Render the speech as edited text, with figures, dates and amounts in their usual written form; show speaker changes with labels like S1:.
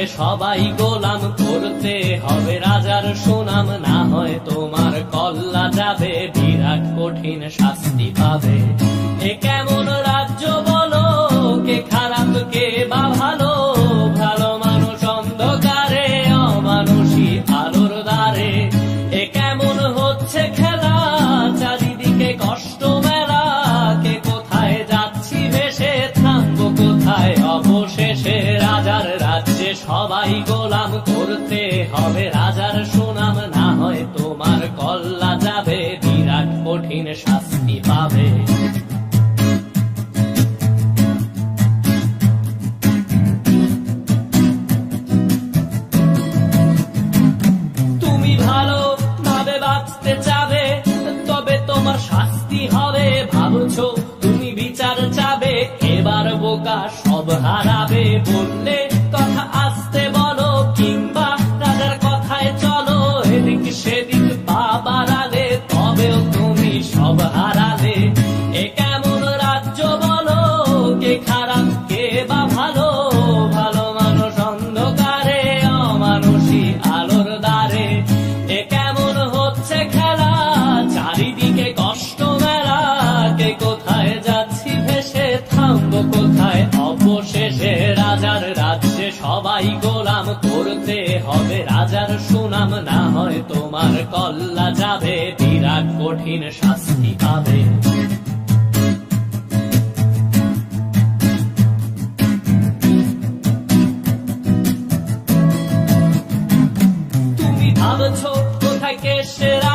S1: রাজ্যে সবাই গোলাম, করতে হবে রাজার সুনাম, না হয় তোমার কল্লা যাবে, বিরাট কঠিন শাস্তি পাবে। এ কেমন রাজ্য বলো, কে খারাপ কে বা ভালো, ভালো মানুষ অন্ধকারে, অমানুষী আলোর দ্বারে। এ কেমন হচ্ছে খেলা, চারিদিকে কষ্ট মেলা, কে কোথায় যাচ্ছি ভেসে, থামবো কোথায় অবশেষে। রাজার রাজ্যে সবাই গোলাম, করতে হবে রাজার সুনাম, না হয় তোমার কল্লা যাবে, বিরাট কঠিন শাস্তি পাবে। তুমি ভালো ভাবে বাঁচতে চাবে, তবে তোমার শাস্তি হবে। ভাবছো তুমি বিচার চাবে, এবার বোকা সব হারাবে। বললে কথা আস্তে বলো, কিংবা রাজার কথায় চলো, এদিক সেদিক পা বাড়ালে, তবেও তুমি সব হারালে। এ কেমন রাজ্য বলো, কে খারাপ কে বা ভালো, ভালো মানুষ অন্ধকারে, অমানুষী আলোর দ্বারে। এ কেমন হচ্ছে খেলা, চারিদিকে কষ্ট মেলা, কে কোথায় যাচ্ছি ভেসে, থামবো কোথায় অবশেষে। রাজার রাজ্যে সবাই গোলাম, করতে হবে রাজার সুনাম, না হয় তোমার কল্লা যাবে, বিরাট কঠিন শাস্তি পাবে। তুমি ভাবছো কোথায় কে সেরা,